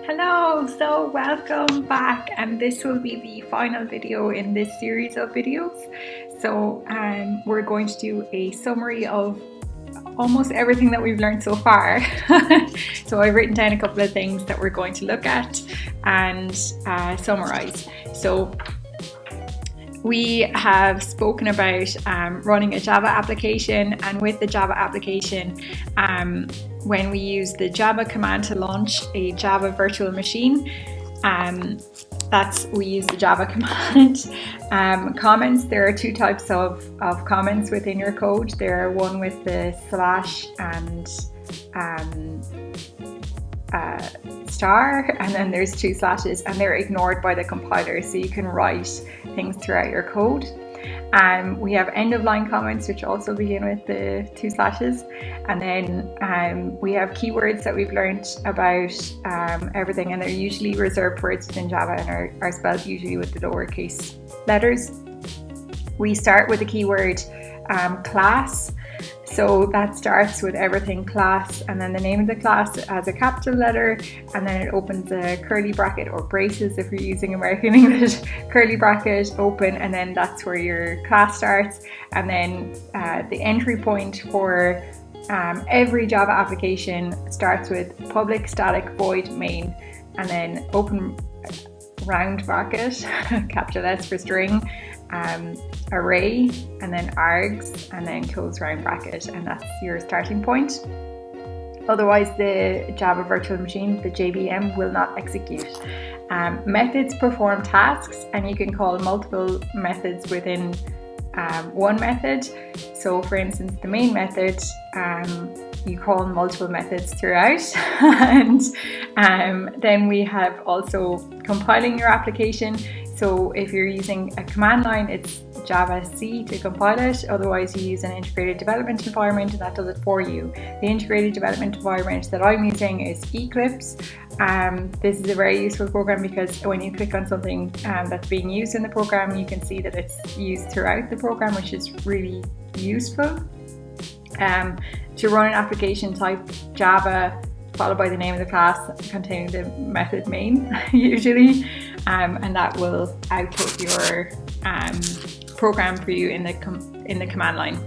Hello, so welcome back, and this will be the final video in this series of videos. So we're going to do a summary of almost everything that we've learned so far. So I've written down a couple of things that we're going to look at and summarize. So we have spoken about running a Java application, and with the Java application, when we use the Java command to launch a Java virtual machine, we use the Java command. Comments, there are two types of comments within your code. There are one with the slash and star, and then there's two slashes, and they're ignored by the compiler, so you can write things throughout your code. We have end of line comments, which also begin with the two slashes, and then we have keywords that we've learned about everything, and they're usually reserved words within Java and are spelled usually with the lowercase letters. We start with the keyword class. So that starts with everything class, and then the name of the class has a capital letter, and then it opens a curly bracket or braces if you're using American English, curly bracket open, and then that's where your class starts. And then the entry point for every Java application starts with public static void main, and then open round bracket, capital S for string, array, and then args, and then close round bracket, and that's your starting point. Otherwise, the Java virtual machine, the JVM, will not execute. Methods perform tasks, and you can call multiple methods within one method. So for instance, the main method, you call multiple methods throughout. And then we have also compiling your application. So if you're using a command line, it's Java C to compile it. Otherwise, you use an integrated development environment, and that does it for you. The integrated development environment that I'm using is Eclipse. This is a very useful program because when you click on something that's being used in the program, you can see that it's used throughout the program, which is really useful. To run an application, type Java followed by the name of the class containing the method main usually, and that will output your program for you in the command line.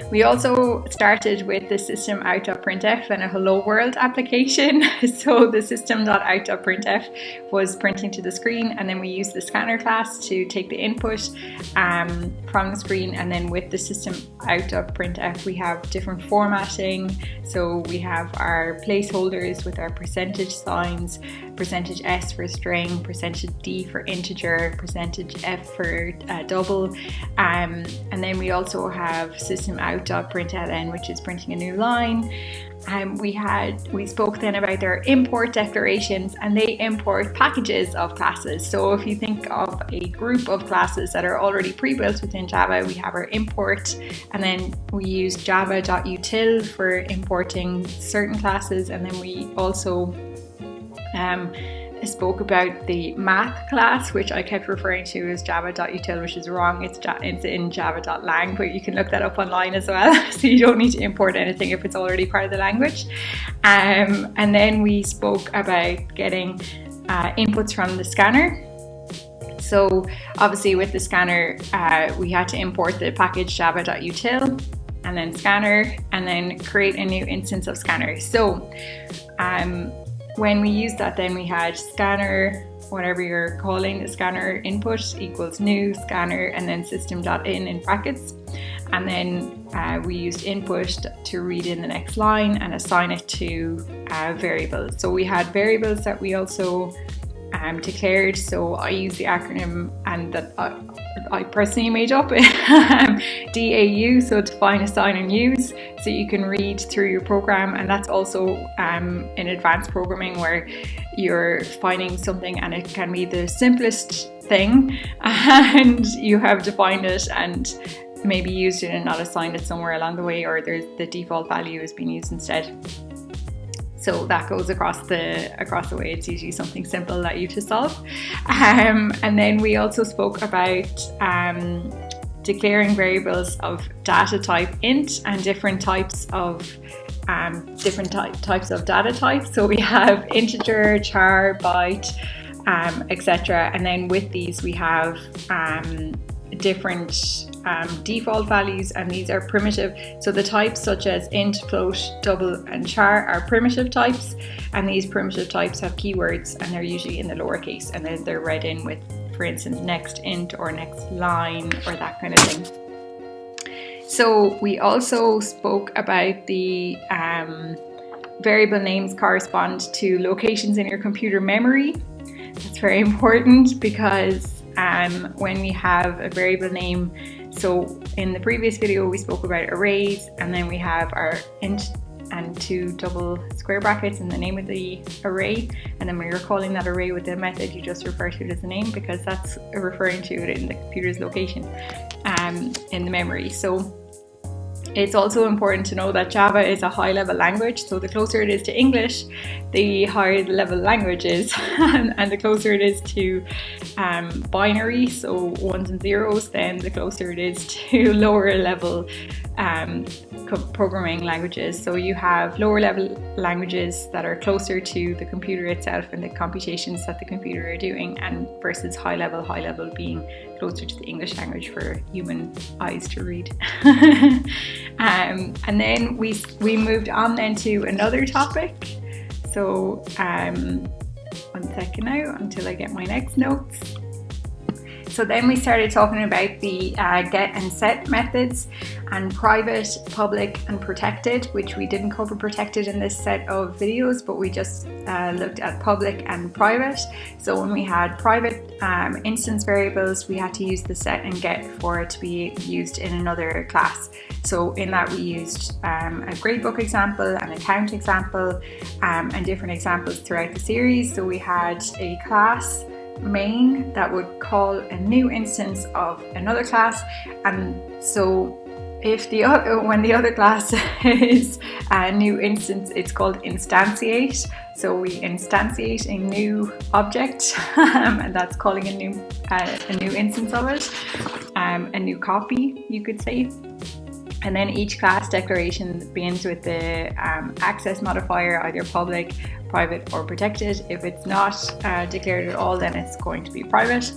We also started with the system.out.printf and a hello world application. So the system.out.printf was printing to the screen, and then we used the scanner class to take the input from the screen. And then with the system.out.printf, we have different formatting. So we have our placeholders with our percentage signs, percentage %s for string, percentage %d for integer, percentage %f for double, and then we also have system.out.println, which is printing a new line. We spoke then about their import declarations, and they import packages of classes. So if you think of a group of classes that are already pre-built within Java, we have our import, and then we use java.util for importing certain classes, and then we also spoke about the math class, which I kept referring to as java.util, which is wrong. It's in java.lang, but you can look that up online as well. So you don't need to import anything if it's already part of the language. And then we spoke about getting inputs from the scanner. So obviously with the scanner, we had to import the package java.util and then scanner, and then create a new instance of scanner. So when we used that, then we had scanner, whatever you're calling the scanner input, equals new scanner, and then system.in in brackets. And then we used input to read in the next line and assign it to variables. So we had variables that we also declared. So I used the acronym, and that I personally made up DAU, so define, assign, and use, so you can read through your program. And that's also in advanced programming, where you're finding something and it can be the simplest thing, and you have defined it and maybe used it and not assigned it somewhere along the way, or the default value is being used instead. So that goes across the way. It's usually something simple that you have to solve. And then we also spoke about declaring variables of data type int and different types of different types of data types. So we have integer, char, byte, etc. And then with these we have different default values, and these are primitive. So the types such as int, float, double and char are primitive types, and these primitive types have keywords and they're usually in the lowercase, and then they're read in with, for instance, next int or next line or that kind of thing. So we also spoke about the variable names correspond to locations in your computer memory. That's very important because when we have a variable name, so in the previous video we spoke about arrays, and then we have our int and two double square brackets in the name of the array, and then when you're calling that array with the method, you just refer to it as a name because that's referring to it in the computer's location in the memory. So it's also important to know that Java is a high-level language, so the closer it is to English, the higher the level language is, and the closer it is to binary, so ones and zeros, then the closer it is to lower level programming languages. So you have lower level languages that are closer to the computer itself and the computations that the computer are doing, and versus high level being closer to the English language for human eyes to read. And then we moved on then to another topic. So 1 second now until I get my next notes. So then we started talking about the get and set methods, and private, public and protected, which we didn't cover protected in this set of videos, but we just looked at public and private. So when we had private instance variables, we had to use the set and get for it to be used in another class. So in that we used a gradebook example, an account example, and different examples throughout the series. So we had a class main that would call a new instance of another class, and so if when the other class is a new instance, it's called instantiate. So we instantiate a new object, and that's calling a new instance of it, a new copy, you could say. And then each class declaration begins with the access modifier, either public, private or protected. If it's not declared at all, then it's going to be private.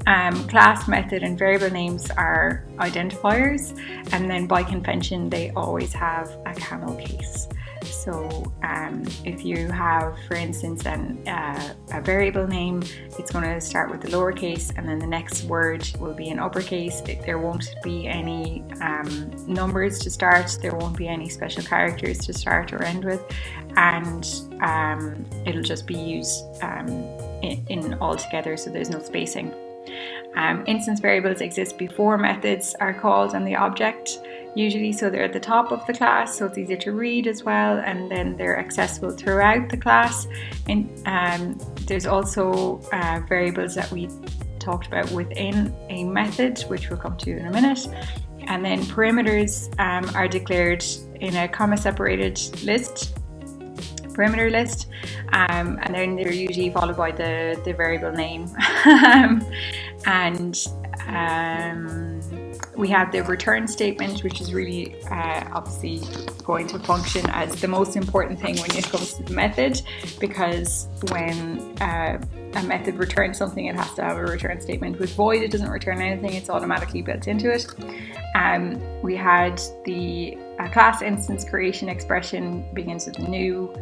Class, method and variable names are identifiers, and then by convention they always have a camel case. So if you have, for instance, a variable name, it's going to start with the lowercase, and then the next word will be in uppercase. There won't be any numbers to start, there won't be any special characters to start or end with, and it'll just be used in all together, so there's no spacing. Instance variables exist before methods are called on the object, usually, so they're at the top of the class, so it's easier to read as well, and then they're accessible throughout the class. And there's also variables that we talked about within a method, which we'll come to in a minute. And then perimeters are declared in a comma separated list, perimeter list, and then they're usually followed by the variable name. And we have the return statement, which is really obviously going to function as the most important thing when it comes to the method, because when a method returns something, it has to have a return statement. With void, it doesn't return anything, it's automatically built into it. We had the class instance creation expression begins with a new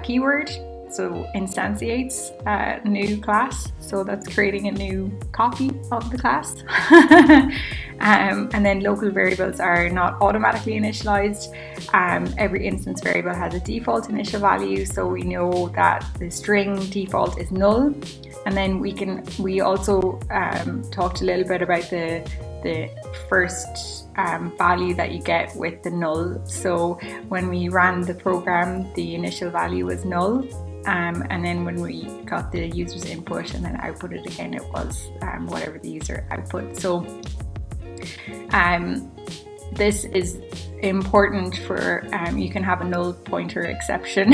keyword, so instantiates a new class, so that's creating a new copy of the class. And then local variables are not automatically initialized. Every instance variable has a default initial value, so we know that the string default is null. And then we also talked a little bit about the first value that you get with the null. So when we ran the program, the initial value was null, and then when we got the user's input and then outputted again, it was whatever the user output. So this is important for, you can have a null pointer exception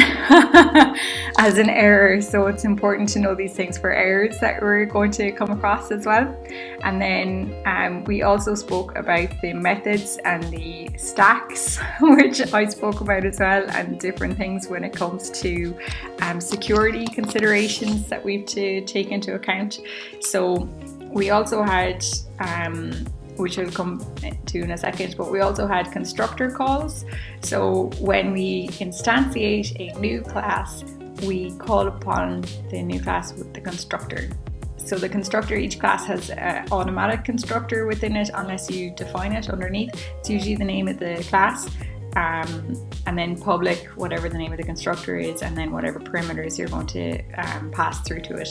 as an error. So it's important to know these things for errors that we're going to come across as well. And then we also spoke about the methods and the stacks, which I spoke about as well, and different things when it comes to security considerations that we have to take into account. So we also had which I'll come to in a second, but we also had constructor calls. So when we instantiate a new class, we call upon the new class with the constructor. So the constructor, each class has an automatic constructor within it unless you define it underneath. It's usually the name of the class, and then public, whatever the name of the constructor is, and then whatever parameters you're going to pass through to it.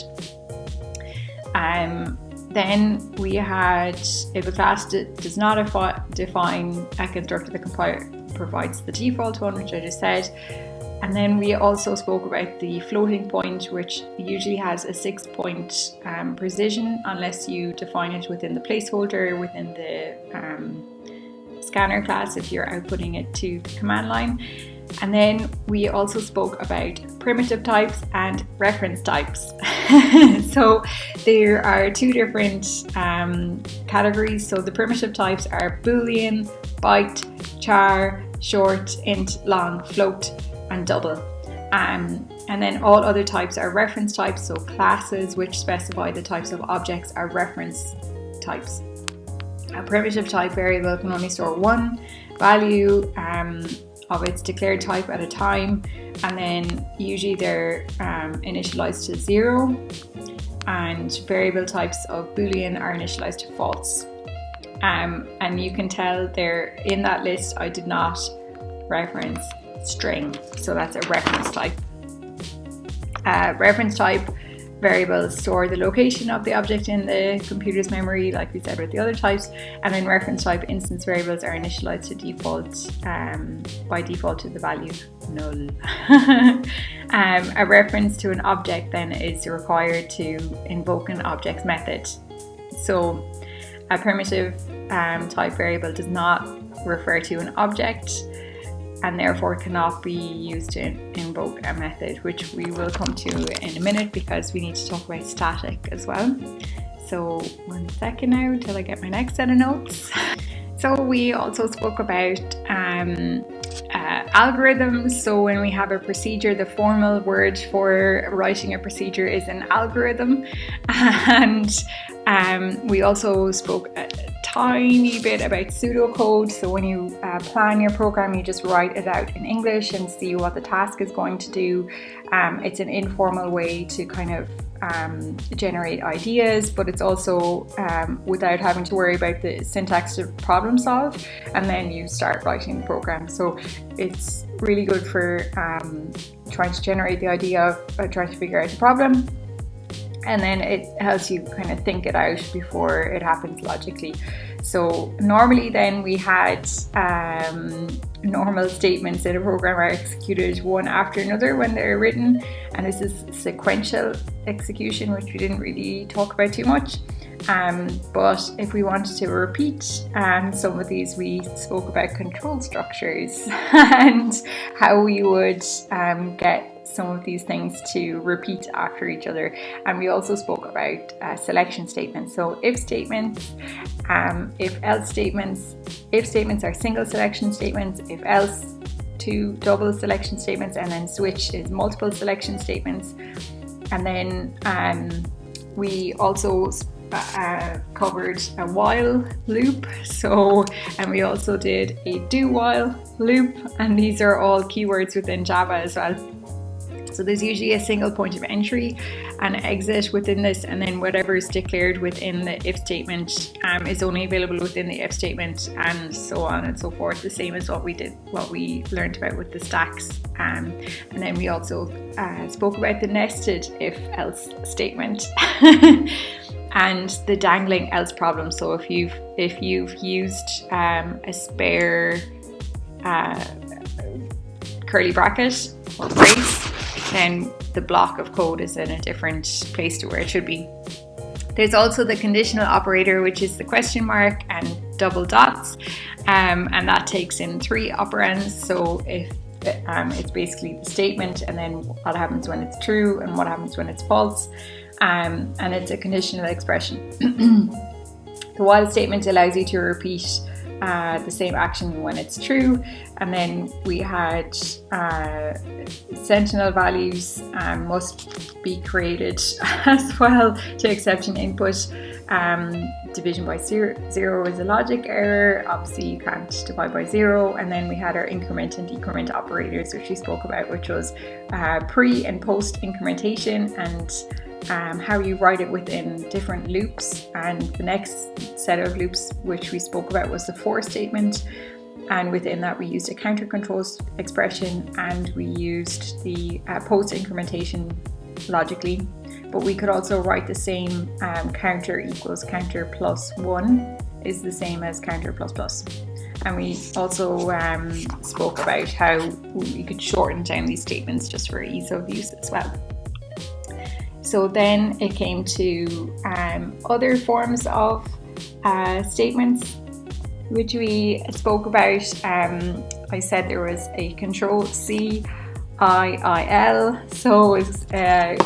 Then we had, if a class does not define a constructor, the compiler provides the default one, which I just said. And then we also spoke about the floating point, which usually has a 6-point precision unless you define it within the placeholder within the scanner class if you're outputting it to the command line. And then we also spoke about primitive types and reference types. So there are two different categories. So the primitive types are boolean, byte, char, short, int, long, float, and double. And then all other types are reference types. So classes which specify the types of objects are reference types. A primitive type variable can only store one value of its declared type at a time, and then usually they're initialized to 0, and variable types of boolean are initialized to false. And you can tell there in that list I did not reference string, so that's a reference type. Reference type variables store the location of the object in the computer's memory, like we said with the other types, and then reference type instance variables are initialized to default by default to the value null. A reference to an object then is required to invoke an object's method. So a primitive type variable does not refer to an object, and therefore cannot be used to invoke a method, which we will come to in a minute because we need to talk about static as well. So 1 second now till I get my next set of notes. So we also spoke about algorithms. So when we have a procedure, the formal word for writing a procedure is an algorithm. And we also spoke a tiny bit about pseudocode. So when you plan your program, you just write it out in English and see what the task is going to do. It's an informal way to kind of generate ideas, but it's also without having to worry about the syntax to problem solve, and then you start writing the program. So it's really good for trying to generate the idea of trying to figure out the problem, and then it helps you kind of think it out before it happens logically. So normally then we had normal statements in a program are executed one after another when they're written, and this is sequential execution, which we didn't really talk about too much. But if we wanted to repeat some of these, we spoke about control structures and how we would get some of these things to repeat after each other. And we also spoke about selection statements. So if statements, if else statements, if statements are single selection statements, if else two double selection statements, and then switch is multiple selection statements. And then we also covered a while loop. So, and we also did a do while loop, and these are all keywords within Java as well. So there's usually a single point of entry and exit within this, and then whatever is declared within the if statement is only available within the if statement, and so on and so forth. The same as what we learned about with the stacks. And then we also spoke about the nested if else statement and the dangling else problem. So if you've used a spare curly bracket or brace, then the block of code is in a different place to where it should be. There's also the conditional operator, which is the question mark and double dots, and that takes in 3 operands. So if it's basically the statement, and then what happens when it's true and what happens when it's false. And it's a conditional expression. The while statement allows you to repeat the same action when it's true. And then we had sentinel values must be created as well to exception input. Division by zero is a logic error. Obviously you can't divide by zero. And then we had our increment and decrement operators, which we spoke about, which was pre and post incrementation, and how you write it within different loops. And the next set of loops which we spoke about was the for statement, and within that we used a counter control expression, and we used the post incrementation logically. But we could also write the same counter equals counter plus 1 is the same as counter plus plus. And we also spoke about how we could shorten down these statements just for ease of use as well. So then it came to other forms of statements which we spoke about. I said there was a control C, IIL, so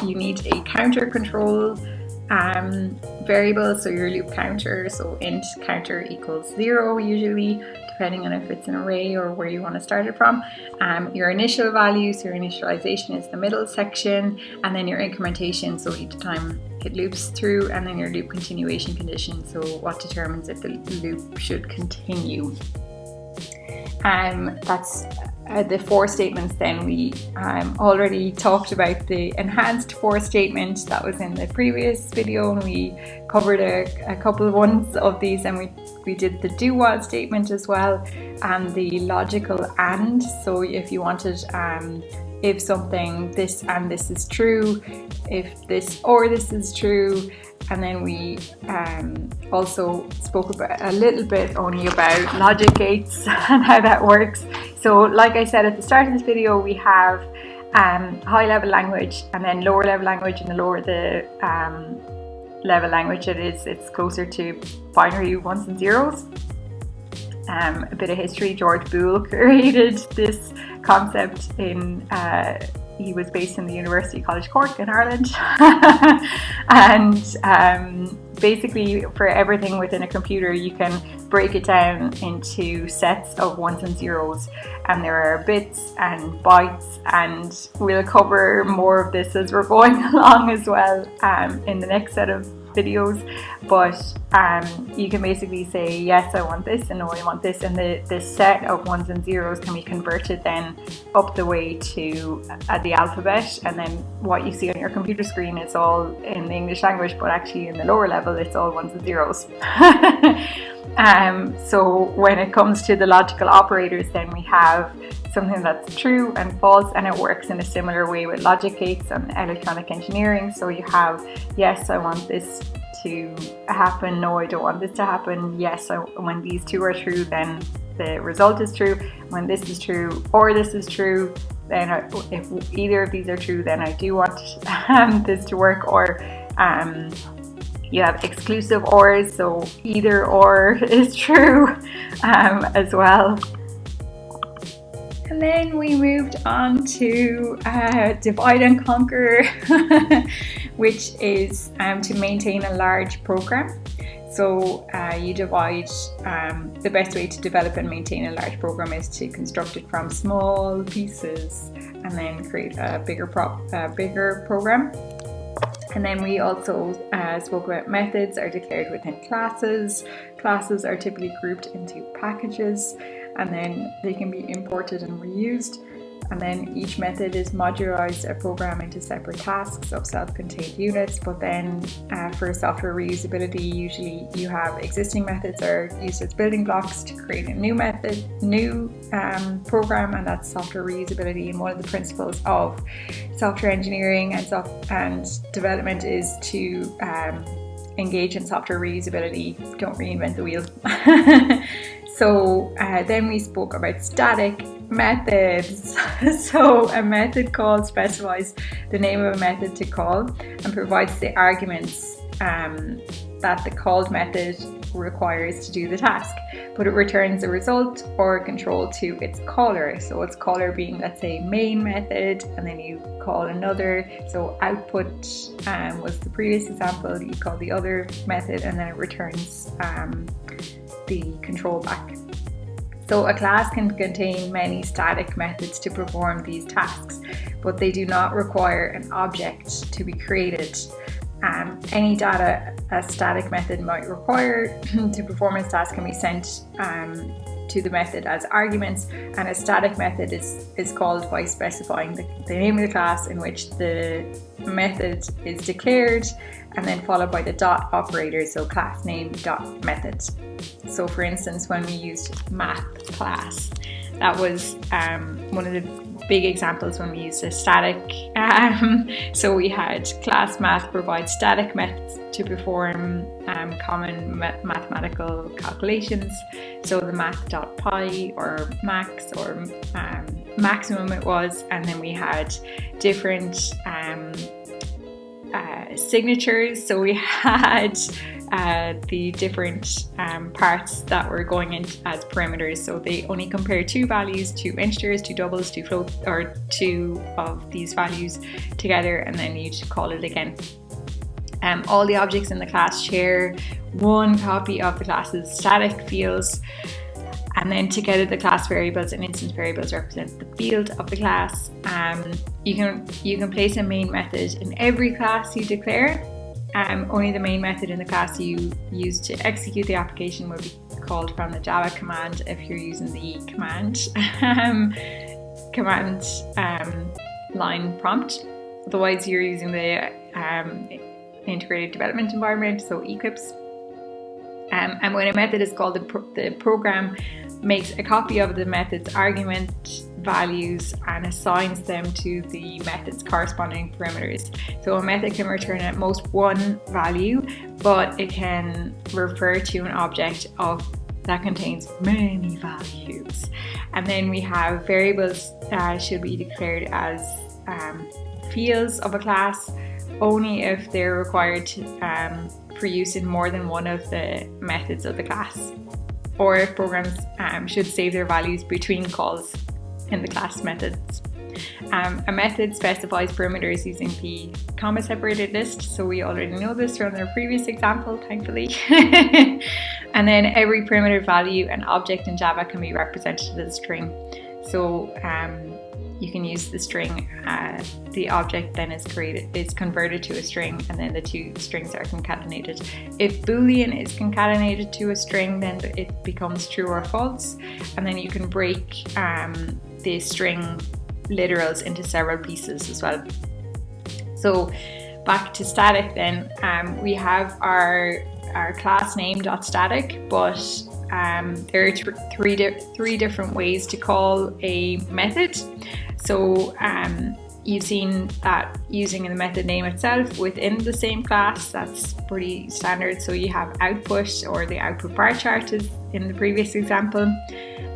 you need a counter control variable, so your loop counter, so int counter equals 0 usually, depending on if it's an array or where you want to start it from. Your initial value, so your initialization is the middle section, and then your incrementation, so each time it loops through, and then your loop continuation condition, so what determines if the loop should continue. That's the for statements. Then we already talked about the enhanced for statement that was in the previous video, and we covered a couple of ones of these, and we did the do while statement as well, and the logical and. So if you wanted if something this and this is true, if this or this is true. And then we also spoke about a little bit only about logic gates and how that works. So like I said at the start of this video, we have high level language and then lower level language, and the lower the level language it's closer to binary ones and zeros. A bit of history: George Boole created this concept in he was based in the University College Cork in Ireland. And basically for everything within a computer you can break it down into sets of ones and zeros, and there are bits and bytes, and we'll cover more of this as we're going along as well in the next set of videos. But you can basically say yes, I want this, and no, I want this, and this set of ones and zeros can be converted then up the way to the alphabet, and then what you see on your computer screen is all in the English language, but actually in the lower level it's all ones and zeros. So when it comes to the logical operators, then we have something that's true and false, and it works in a similar way with logic gates and electronic engineering. So you have yes, I want this to happen, no, I don't want this to happen, yes, when these two are true, then the result is true. When this is true or this is true, then if either of these are true, then I do want this to work. Or you have exclusive ors, so either or is true as well. And then we moved on to divide and conquer, which is to maintain a large program. So you divide, the best way to develop and maintain a large program is to construct it from small pieces and then create a bigger program. And then we also spoke about methods are declared within classes. Classes are typically grouped into packages, and then they can be imported and reused. And then each method is modularized a program into separate tasks of self-contained units. But then for software reusability, usually you have existing methods are used as building blocks to create a new program, and that's software reusability. And one of the principles of software engineering and development is to engage in software reusability. Don't reinvent the wheel. So then we spoke about static methods. So a method call specifies the name of a method to call and provides the arguments that the called method requires to do the task, but it returns a result or control to its caller. So its caller being, let's say, main method, and then you call another. So output was the previous example, you call the other method, and then it returns the control back. So a class can contain many static methods to perform these tasks, but they do not require an object to be created. Any data a static method might require to perform its task can be sent to the method as arguments, and a static method is called by specifying the name of the class in which the method is declared, and then followed by the dot operator, so class name dot method. So for instance, when we used math class, that was one of the big examples when we used a static. So we had class math provides static methods to perform common mathematical calculations. So the math.pi or max or maximum it was, and then we had different signatures. So we had the different parts that were going in as parameters. So they only compare two values, two integers, two doubles, two floats, or two of these values together, and then you call it again. All the objects in the class share one copy of the class's static fields, and then together the class variables and instance variables represent the field of the class. You can place a main method in every class you declare. Only the main method in the class you use to execute the application will be called from the Java command if you're using the command line prompt. Otherwise, you're using the integrated development environment, so Eclipse. And when a method is called, the program makes a copy of the method's argument values and assigns them to the method's corresponding parameters. So a method can return at most one value, but it can refer to an object that contains many values. And then we have variables should be declared as fields of a class only if they're required for use in more than one of the methods of the class, or if programs should save their values between calls in the class methods. A method specifies parameters using the comma separated list, so we already know this from our previous example, thankfully. And then every parameter value and object in Java can be represented as a string. So you can use the string, the object then is converted to a string, and then the two strings are concatenated. If Boolean is concatenated to a string, then it becomes true or false, and then you can break the string literals into several pieces as well. So back to static then, we have our class name.static, but there are three different ways to call a method. So you've seen that using the method name itself within the same class, that's pretty standard. So you have output, or the output bar chart is in the previous example,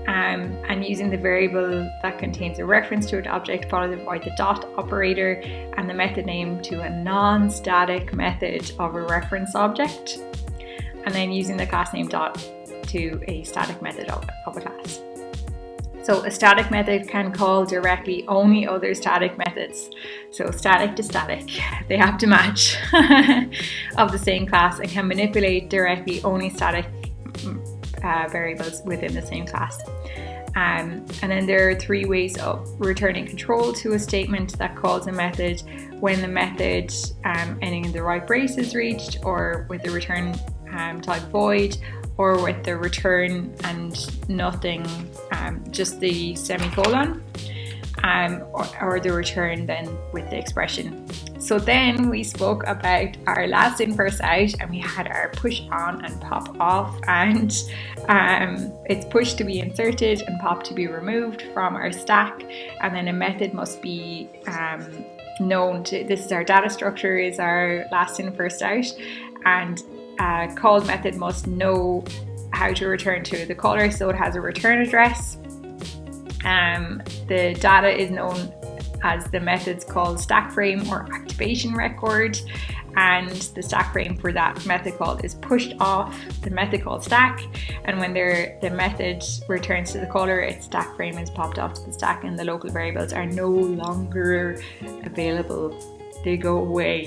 and using the variable that contains a reference to an object followed by the dot operator and the method name to a non-static method of a reference object, and then using the class name dot to a static method of a class. So a static method can call directly only other static methods. So static to static, they have to match of the same class, and can manipulate directly only static variables within the same class. And then there are three ways of returning control to a statement that calls a method: when the method ending in the right brace is reached, or with the return type void, or with the return and nothing, just the semicolon, or the return then with the expression. So then we spoke about our last in first out, and we had our push on and pop off, and it's push to be inserted and pop to be removed from our stack, and then a method must be known to, this is our data structure, is our last in first out, and a called method must know how to return to the caller, so it has a return address. The data is known as the methods called stack frame or activation record, and the stack frame for that method call is pushed off the method called stack, and when the method returns to the caller, its stack frame is popped off to the stack and the local variables are no longer available. They go away.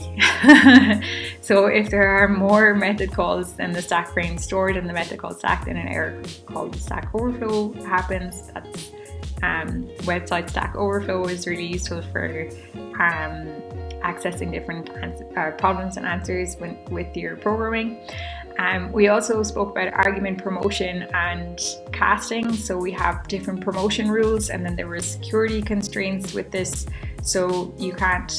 So if there are more method calls than the stack frame stored in the method called stack, then an error called the stack overflow happens. That's website Stack Overflow is really useful for accessing different problems and answers with your programming. We also spoke about argument promotion and casting. So we have different promotion rules, and then there were security constraints with this. So you can't,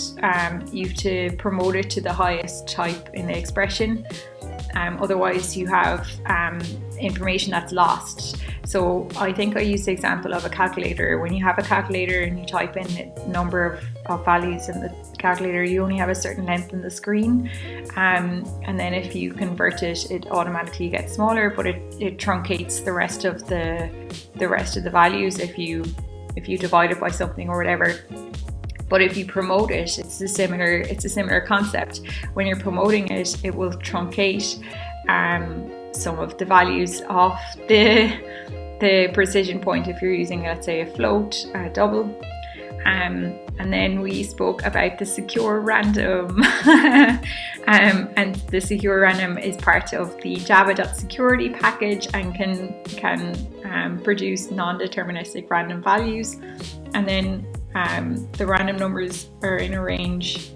you have to promote it to the highest type in the expression. Otherwise you have information that's lost. So I think I used the example of a calculator. When you have a calculator and you type in a number of values in the calculator, you only have a certain length in the screen, and then if you convert it, it automatically gets smaller, but it truncates the rest of the values if you divide it by something or whatever. But if you promote it, it's a similar concept. When you're promoting it, it will truncate some of the values off the precision point if you're using, let's say, a float, a double. And then we spoke about the secure random. And the secure random is part of the java.security package and can produce non-deterministic random values. And then the random numbers are in a range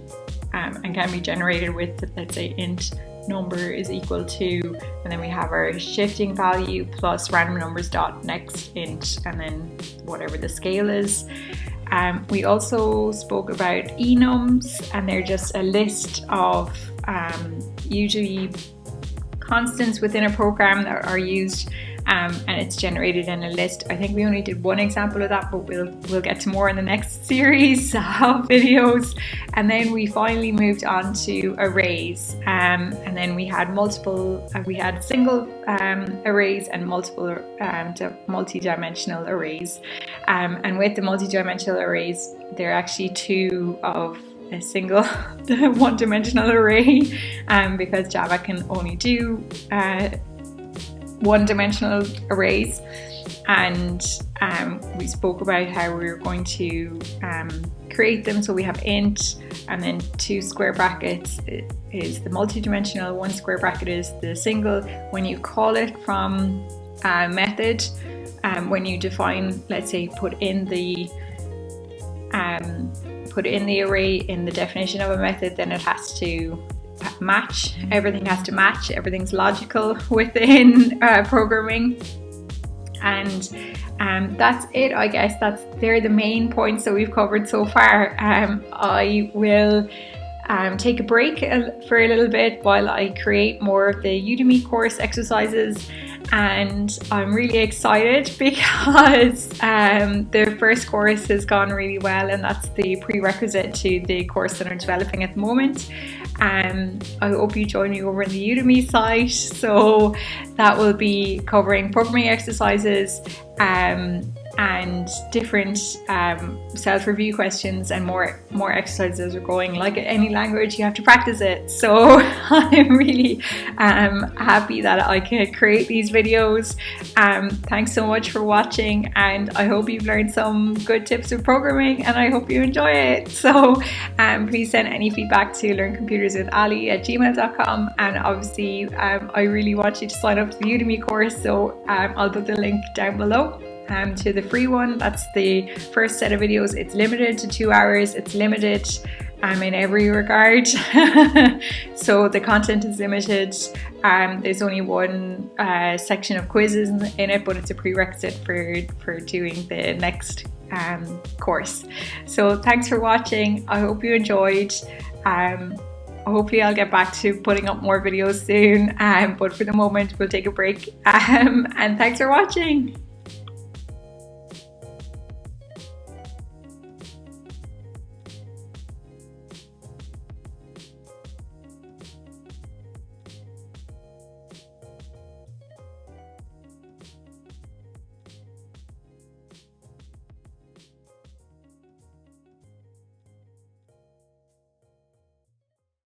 and can be generated with, let's say, int number is equal to, and then we have our shifting value plus random numbers dot next int, and then whatever the scale is. We also spoke about enums, and they're just a list of usually constants within a program that are used, and it's generated in a list. I think we only did one example of that, but we'll get to more in the next series of videos. And then we finally moved on to arrays, and then we had single arrays and multiple multi-dimensional arrays. And with the multi-dimensional arrays, they're actually two of a single one-dimensional array, because Java can only do one-dimensional arrays. And we spoke about how we were going to create them. So we have int, and then 2 square brackets is the multi-dimensional, 1 square bracket is the single. When you call it from a method, when you define, let's say, put in the array in the definition of a method, then it has to match. Everything has to match. Everything's logical within programming. And that's it, I guess. They're the main points that we've covered so far. I will take a break for a little bit while I create more of the Udemy course exercises. And I'm really excited because the first course has gone really well, and that's the prerequisite to the course that I'm developing at the moment. I hope you join me over on the Udemy site. So that will be covering programming exercises and different self-review questions and more exercises as we're going. Like any language, you have to practice it. So I'm really happy that I could create these videos. Thanks so much for watching, and I hope you've learned some good tips of programming, and I hope you enjoy it. So please send any feedback to learncomputerswithali@gmail.com, and obviously I really want you to sign up to the Udemy course, so I'll put the link down below. To the free one. That's the first set of videos. It's limited to 2 hours. It's limited in every regard. So the content is limited. There's only one section of quizzes in it, but it's a prerequisite for doing the next course. So thanks for watching. I hope you enjoyed. Hopefully I'll get back to putting up more videos soon, but for the moment we'll take a break, and thanks for watching.